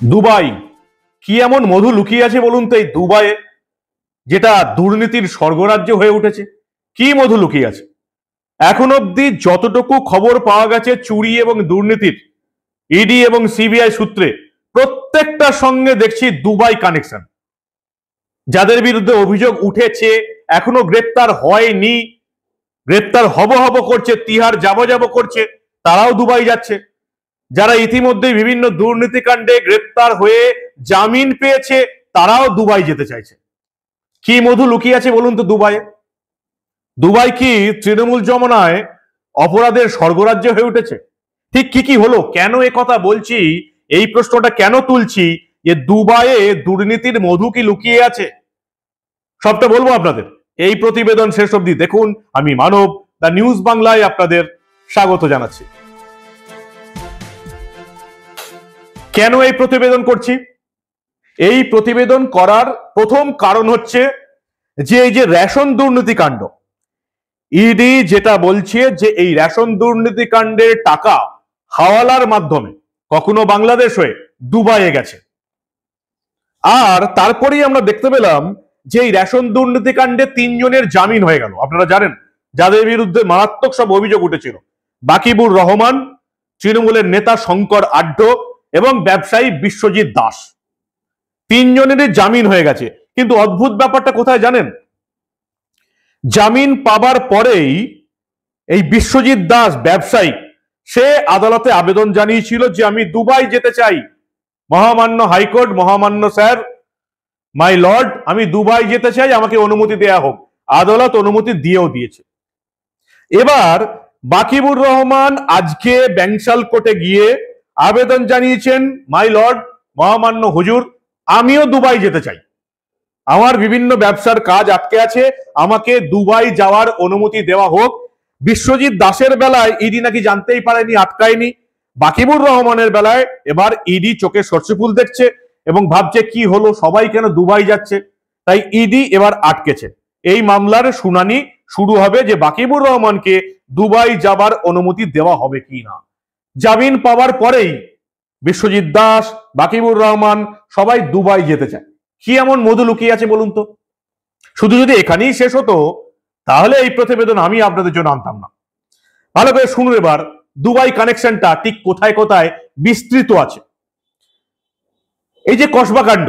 Dubai কি এমন মধু লুকিয়ে আছে বলুন তো এই দুবাইয়ে, যেটা দুর্নীতির স্বর্গরাজ্য হয়ে উঠেছে? কি মধু লুকিয়ে আছে? এখন অব্দি যতটুকু খবর পাওয়া গেছে চুরি এবং দুর্নীতির, ইডি এবং সিবিআই সূত্রে প্রত্যেকটার সঙ্গে দেখছি দুবাই কানেকশন। যাদের বিরুদ্ধে অভিযোগ উঠেছে এখনো গ্রেপ্তার হয়নি, গ্রেপ্তার হব হব করছে, তিহার যাব করছে, তারাও দুবাই যাচ্ছে। যারা ইতিমধ্যে বিভিন্ন দুর্নীতিকাণ্ডে গ্রেপ্তার হয়ে জামিন পেয়েছে তারাও দুবাই যেতে চাইছে। কি মধু লুকিয়ে আছে বলুন তো দুবাইয়ে? দুবাই কি তৃণমূল জমানায় অপরাধের স্বর্গরাজ্য হয়ে উঠেছে? ঠিক কি হলো, কেন এ কথা বলছি, এই প্রশ্নটা কেন তুলছি, যে দুবাইয়ে দুর্নীতির মধু কি লুকিয়ে আছে, সবটা বলবো আপনাদের। এই প্রতিবেদন শেষ অবধি দেখুন। আমি মানব, দ্য নিউজ বাংলায় আপনাদের স্বাগত জানাচ্ছি। কেন এই প্রতিবেদন করছি? এই প্রতিবেদন করার প্রথম কারণ হচ্ছে যে এই যে রেশন দুর্নীতি কাণ্ড, ইডি যেটা বলছে যে এই রেশন দুর্নীতি কাণ্ডের টাকা হাওয়ালার মাধ্যমে কখনো বাংলাদেশ হয়ে দুবাইয়ে গেছে। আর তারপরেই আমরা দেখতে পেলাম যে এই রেশন দুর্নীতি কাণ্ডে 3 জনের জামিন হয়ে গেল। আপনারা জানেন যাদের বিরুদ্ধে মারাত্মক সব অভিযোগ উঠেছিল, বাকিবুর রহমান, তৃণমূলের নেতা শঙ্কর আড্ড এবং ব্যবসায়ী বিশ্বজিৎ দাস, 3 জনেরই জামিন হয়ে গেছে। কিন্তু অদ্ভুত ব্যাপারটা কোথায় জানেন? জামিন পাবার পরেই এই বিশ্বজিৎ দাস ব্যবসায়ী, সে আদালতে আবেদন জানিয়েছিল যে আমি দুবাই যেতে চাই, মহামান্য হাইকোর্ট, মহামান্য স্যার, মাই লর্ড, আমি দুবাই যেতে চাই, আমাকে অনুমতি দেয়া হোক। আদালত অনুমতি দিয়েও দিয়েছে। এবার বাকিবুর রহমান আজকে ব্যাংশাল কোর্টে গিয়ে আবেদন জানিয়েছেন, মাই লর্ড, মহামান্য হুজুর, আমিও দুবাই যেতে চাই, আমার বিভিন্ন ব্যবসার কাজ আটকে আছে, আমাকে দুবাই যাওয়ার অনুমতি দেওয়া হোক। বিশ্বজিৎ দাসের বেলায় ইডি নাকি জানতেই পারেনি, আটকায়নি। বাকিবুর রহমানের বেলায় এবার ইডি চোখে সর্ষে ফুল দেখছে এবং ভাবছে কি হলো, সবাই কেন দুবাই যাচ্ছে, তাই ইডি এবার আটকেছে। এই মামলার শুনানি শুরু হবে যে বাকিবুর রহমানকে দুবাই যাবার অনুমতি দেওয়া হবে কি না। জামিন পাওয়ার পরেই বিশ্বজিৎ দাস, বাকিবুর রহমান সবাই দুবাই যেতে চায়। কি এমন মধু লুকিয়ে আছে বলুন তো? শুধু যদি এখানেই শেষ হতো তাহলে এই প্রতিবেদন আমি আপনাদের জন্য আনতাম না। ভালো করে শুনুন এবার দুবাই কানেকশনটা ঠিক কোথায় কোথায় বিস্তৃত আছে। এই যে কসবা কাণ্ড,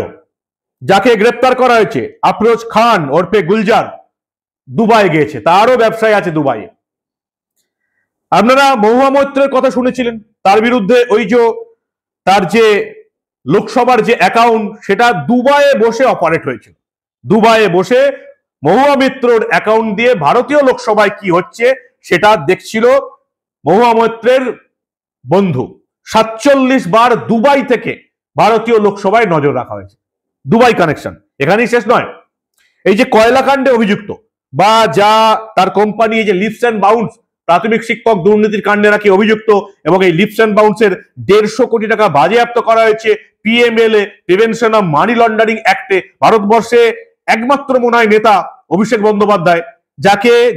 যাকে গ্রেপ্তার করা হয়েছে, আফরোজ খান ওরফে গুলজার, দুবাই গিয়েছে, তারও ব্যবসায় আছে দুবাইয়ে। আপনারা মহুয়া মৈত্রের কথা শুনেছিলেন, তার বিরুদ্ধে ওই যে তার যে লোকসভার যে অ্যাকাউন্ট, সেটা দুবাইয়ে বসে অপারেট হয়েছিল। দুবাইয়ে বসে মহুয়া মিত্রর অ্যাকাউন্ট দিয়ে ভারতীয় লোকসভায় কি হচ্ছে সেটা দেখছিল মহুয়া মৈত্রের বন্ধু। 47 বার দুবাই থেকে ভারতীয় লোকসভায় নজর রাখা হয়েছে। দুবাই কানেকশন এখানেই শেষ নয়। এই যে কয়লা কাণ্ডে অভিযুক্ত বা যা তার কোম্পানি, এই যে লিপস অ্যান্ড বাউন্স, প্রাথমিক শিক্ষক দুর্নীতির কাণ্ডে নাকি অভিযুক্ত, এবং এই লিপস অ্যান্ড বাউন্সের 150 কোটি টাকা বাজেয়াপ্ত করা হয়েছে PMLA, prevention of money laundering অ্যাক্টে। ভারতবর্ষে একমাত্র মনে হয় নেতা অভিষেক বন্দ্যোপাধ্যায়,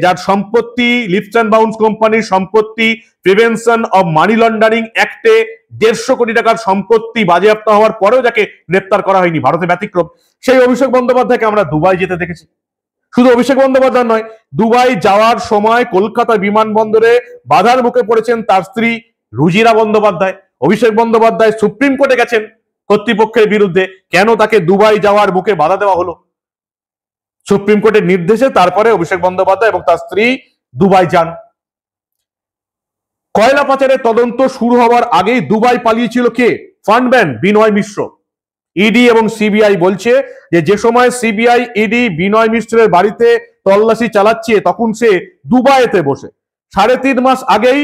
যার সম্পত্তি, লিপস অ্যান্ড বাউন্স কোম্পানির সম্পত্তি প্রিভেনশন অফ মানি লন্ডারিং অ্যাক্টে 150 কোটি টাকার সম্পত্তি বাজেয়াপ্ত হওয়ার পরেও যাকে গ্রেপ্তার করা হয়নি, ভারতে ব্যতিক্রম। সেই অভিষেক বন্দ্যোপাধ্যায়কে আমরা দুবাই যেতে দেখেছি। শুধু অভিষেক বন্দ্যোপাধ্যায় নয়, দুবাই যাওয়ার সময় কলকাতা বিমানবন্দরে বাধার মুখে পড়েছেন তার স্ত্রী রুজিরা বন্দ্যোপাধ্যায়। অভিষেক বন্দ্যোপাধ্যায় সুপ্রিম কোর্টে গেছেন কর্তৃপক্ষের বিরুদ্ধে, কেন তাকে দুবাই যাওয়ার মুখে বাধা দেওয়া হলো। সুপ্রিম কোর্টের নির্দেশে তারপরে অভিষেক বন্দ্যোপাধ্যায় এবং তার স্ত্রী দুবাই যান। কয়লা পাচারের তদন্ত শুরু হওয়ার আগেই দুবাই পালিয়েছিল কে? ফান্ডম্যান বিনয় মিশ্র। ইডি এবং সিবিআই বলছে যে সময় সিবিআই ইডি বিনয় মিশ্রের বাড়িতে তল্লাশি চালাচ্ছে তখন সে দুবাইতে বসে। 3.5 মাস আগেই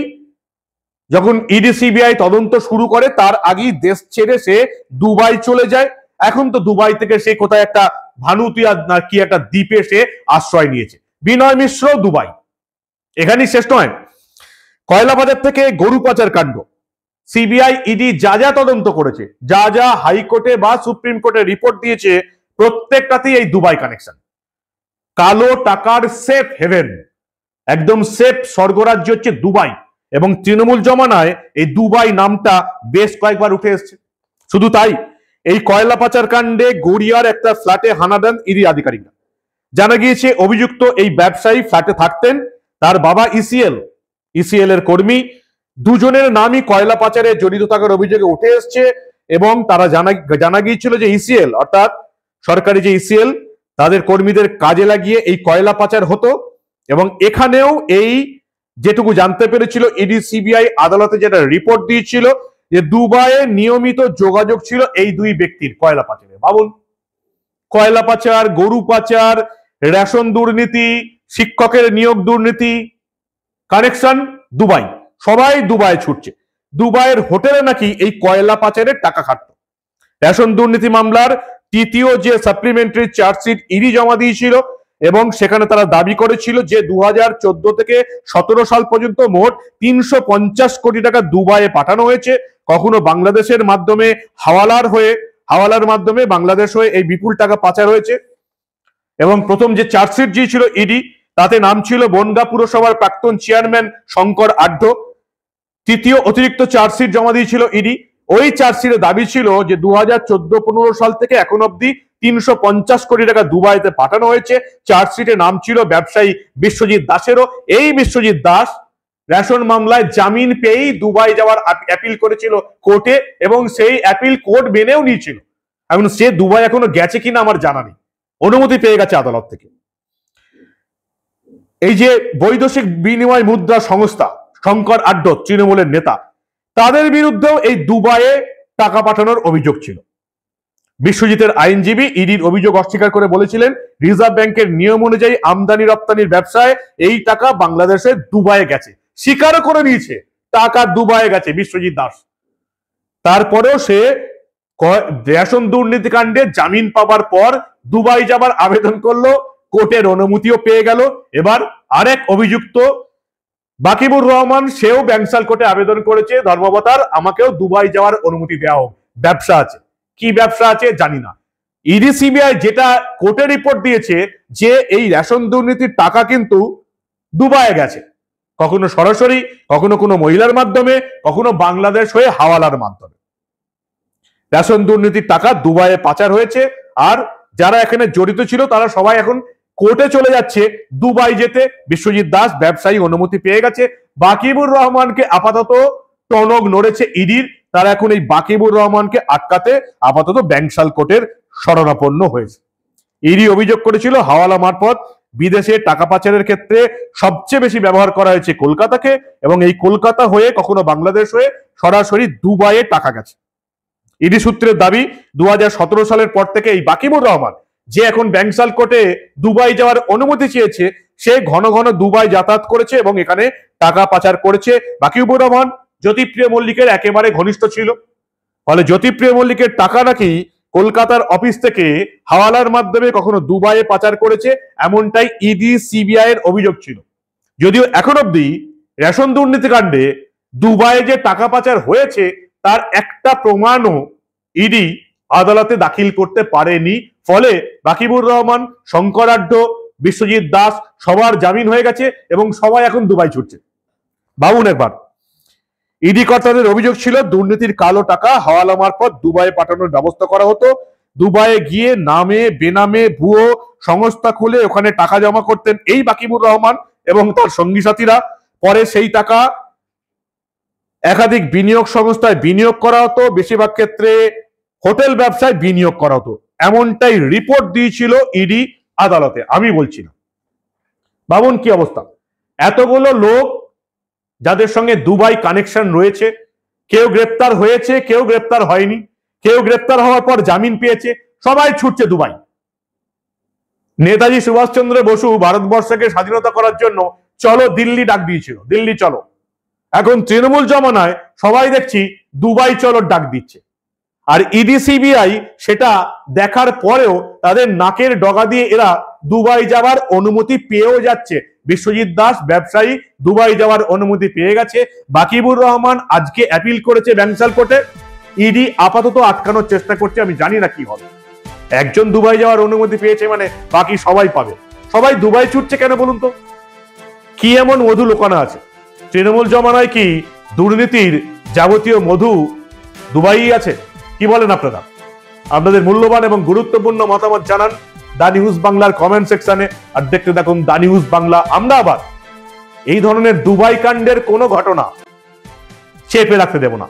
যখন ইডি সিবিআই তদন্ত শুরু করে, তার আগেই দেশ ছেড়ে সে দুবাই চলে যায়। এখন তো দুবাই থেকে সে কোথায় একটা ভানুতিয়া না কি একটা দ্বীপে সে আশ্রয় নিয়েছে। বিনয় মিশ্র দুবাই। এখানেই শেষ নয়, কয়লা বাজার থেকে গরু পাচার কাণ্ড, সিবিআই ইডি যা যা তদন্ত করেছে, যা যা হাইকোর্টে বা সুপ্রিম কোর্টে রিপোর্ট দিয়েছে, প্রত্যেকটাতেই এই দুবাই কানেকশন। কালো টাকার সেফ হেভেন, একদম সেফ স্বর্গরাজ্য হচ্ছে দুবাই। এবং তৃণমূল জমানায় এই দুবাই নামটা বেশ কয়েকবার উঠে এসছে। শুধু তাই, এই কয়লা পাচার কাণ্ডে গড়িয়ার একটা ফ্ল্যাটে হানা দেন ইডি আধিকারিকরা। জানা গিয়েছে অভিযুক্ত এই ব্যবসায়ী ফ্ল্যাটে থাকতেন, তার বাবা ইসিএল এর কর্মী। দুজনের নামই কয়লা পাচারে জড়িত থাকার অভিযোগে উঠে এসছে এবং তারা জানা গিয়েছিল যে ইসিএল অর্থাৎ সরকারি যে ইসিএল তাদের কর্মীদের কাজে লাগিয়ে এই কয়লা পাচার হতো। এবং এখানেও এই যেটুকু জানতে পেরেছিল ইডি সিবিআই আদালতে যেটা রিপোর্ট দিয়েছিল যে দুবাইয়ে নিয়মিত যোগাযোগ ছিল এই দুই ব্যক্তির কয়লা পাচারে। ভাবুন, কয়লা পাচার, গরু পাচার, রেশন দুর্নীতি, শিক্ষকের নিয়োগ দুর্নীতি, কানেকশন দুবাই, সবাই দুবাই ছুটছে। দুবাইয়ের হোটেলে নাকি এই কয়লা পাচারের টাকা খাটতো। রেশন দুর্নীতি মামলার তৃতীয় যে সাপ্লিমেন্টারি চার্জশিট ইডি জমা দিয়েছিল এবং সেখানে তারা দাবি করেছিল যে 2014 থেকে 17 সাল পর্যন্ত মোট 350 কোটি টাকা দুবাইয়ে পাঠানো হয়েছে। কখনো বাংলাদেশের মাধ্যমে হাওয়ালার মাধ্যমে বাংলাদেশ হয়ে এই বিপুল টাকা পাচার হয়েছে। এবং প্রথম যে চার্জশিট দিয়েছিল ইডি তাতে নাম ছিল বনগাঁ পুরসভার প্রাক্তন চেয়ারম্যান শঙ্কর আড্ড। তৃতীয় অতিরিক্ত চার্জশিট জমা দিয়েছিল ইডি। ওই চার্জশিটে দাবি ছিল যে 2014-15 সাল থেকে এখন অব্দি 350 কোটি টাকা দুবাইতে পাঠানো হয়েছে। চার্জশিটে নাম ছিল ব্যবসায়ী বিশ্বজিৎ দাসেরও। এই বিশ্বজিৎ দাস রেশন মামলায় জামিন পেয়েই দুবাই যাওয়ার অ্যাপিল করেছিল কোর্টে এবং সেই অ্যাপিল কোর্ট মেনেও নিয়েছিল। এখন সে দুবাই এখনো গেছে কিনা আমার জানা নেই, অনুমতি পেয়ে গেছে আদালত থেকে। এই যে বৈদেশিক বিনিময় মুদ্রা সংস্থা শঙ্কর আড্ড তৃণমূলের নেতা, তাদের বিরুদ্ধেও এই দুবাইয়ে টাকা পাঠানোর অভিযোগ ছিল। বিশ্বজিতের আইনজীবী ইডির অভিযোগ অস্বীকার করে বলেছিলেন রিজার্ভ ব্যাংকের নিয়ম অনুযায়ী আমদানি রপ্তানির ব্যবসায় এই টাকা বাংলাদেশে দুবাইয়ে গেছে। স্বীকারও করে নিয়েছে টাকা দুবাইয়ে গেছে বিশ্বজিৎ দাস। তারপরেও সে রেশন দুর্নীতি কাণ্ডে জামিন পাবার পর দুবাই যাবার আবেদন করলো, কোর্টের অনুমতিও পেয়ে গেল। এবার আরেক অভিযুক্ত বাকিবুর রহমান, সেও ব্যাংসাল কোর্টে আবেদন করেছে ধর্মাবতার আমাকেও দুবাই যাওয়ার অনুমতি দেওয়া হোক, ব্যবসা আছে। কি ব্যবসা আছে জানি না। ইডি সিবিআই যেটা কোর্টে রিপোর্ট দিয়েছে যে এই রেশন দুর্নীতির টাকা কিন্তু দুবাইয়ে গেছে, কখনো সরাসরি, কখনো কোনো মহিলার মাধ্যমে, কখনো বাংলাদেশ হয়ে হাওয়ালার মাধ্যমে। রেশন দুর্নীতির টাকা দুবাইয়ে পাচার হয়েছে আর যারা এখানে জড়িত ছিল তারা সবাই এখন কোর্টে চলে যাচ্ছে দুবাই যেতে। বিশ্বজিৎ দাস ব্যবসায়ী অনুমতি পেয়ে গেছে। বাকিবুর রহমানকে আপাতত টনক নড়েছে ইডির, তারা এখন এই বাকিবুর রহমানকে আটকাতে আপাতত ব্যাংসাল কোর্টের শরণাপন্ন হয়েছে। ইডি অভিযোগ করেছিল হাওয়ালা মারফত বিদেশে টাকা পাচারের ক্ষেত্রে সবচেয়ে বেশি ব্যবহার করা হয়েছে কলকাতাকে এবং এই কলকাতা হয়ে কখনো বাংলাদেশ হয়ে সরাসরি দুবাইয়ে টাকা গেছে। ইডি সূত্রের দাবি 2017 সালের পর থেকে এই বাকিবুর রহমান, যে এখন ব্যাংসাল কোর্টে দুবাই যাওয়ার অনুমতি চেয়েছে, সে ঘন ঘন দুবাই যাতায়াত করেছে এবং এখানে টাকা পাচার করেছে। বাকিবুর রহমান জ্যোতিপ্রিয় মল্লিকের একেবারে ঘনিষ্ঠ ছিল, ফলে জ্যোতিপ্রিয় মল্লিকের টাকা নাকি কলকাতার অফিস থেকে হাওয়ালার মাধ্যমে কখনো দুবাইয়ে পাচার করেছে, এমনটাই ইডি সিবিআই এর অভিযোগ ছিল। যদিও এখন অব্দি রেশন দুর্নীতি কাণ্ডে দুবাইয়ে যে টাকা পাচার হয়েছে তার একটা প্রমাণও ইডি আদালতে দাখিল করতে পারেনি। ফলে বাকিবুর রহমান, শঙ্কর আড্ড, বিশ্বজিৎ দাস সবার জামিন হয়ে গেছে এবং সবাই এখন দুবাই ছুটছে। ভাবুন একবার, ইডি কর্তাদের অভিযোগ ছিল দুর্নীতির কালো টাকা হাওয়ালা মারফত দুবাইয়ে পাঠানোর ব্যবস্থা করা হতো। দুবাইয়ে গিয়ে নামে বেনামে ভুয়ো সংস্থা খুলে ওখানে টাকা জমা করতেন এই বাকিবুর রহমান এবং তার সঙ্গী সাথীরা। পরে সেই টাকা একাধিক বিনিয়োগ সংস্থায় বিনিয়োগ করা হতো, বেশিরভাগ ক্ষেত্রে হোটেল ব্যবসায় বিনিয়োগ করা হতো, এমনটাই রিপোর্ট দিয়েছিল ইডি আদালতে। আমি বলছি না, ভাবুন কি অবস্থা। এতগুলো লোক যাদের সঙ্গে দুবাই কানেকশন রয়েছে, কেউ গ্রেপ্তার হয়েছে, কেউ গ্রেপ্তার হয়নি, কেউ গ্রেপ্তার হওয়ার পর জামিন পেয়েছে, সবাই ছুটছে দুবাই। নেতাজি সুভাষচন্দ্র বসু ভারতবর্ষকে স্বাধীনতা করার জন্য চলো দিল্লি ডাক দিয়েছিল, দিল্লি চলো। এখন তৃণমূল জমানায় সবাই দেখছি দুবাই চলো ডাক দিচ্ছে। আর ইডি সিবিআই সেটা দেখার পরেও তাদের নাকের ডগা দিয়ে এরা দুবাই যাওয়ার অনুমতি পেয়েও যাচ্ছে। বিশ্বজিৎ দাস ব্যবসায়ী দুবাই যাওয়ার অনুমতি পেয়ে গেছে। বাকিবুর রহমান আজকে অ্যাপিল করেছে ব্যাংসাল কোর্টে। ইডি আপাতত আটকানোর চেষ্টা করছে, আমি জানি না কি হবে। একজন দুবাই যাওয়ার অনুমতি পেয়েছে মানে বাকি সবাই পাবে। সবাই দুবাই ছুটছে কেন বলুন তো? কি এমন মধু লোকানো আছে? তৃণমূল জমানায় কি দুর্নীতির যাবতীয় মধু দুবাই আছে? কি বলেন আপনারা? আপনাদের মূল্যবান এবং গুরুত্বপূর্ণ মতামত জানান দা নিউজ বাংলার কমেন্ট সেকশনে। আর দেখতে থাকুন দা নিউজ বাংলা। আমরা আবার এই ধরনের দুবাই কাণ্ডের কোনো ঘটনা চেপে রাখতে দেব না।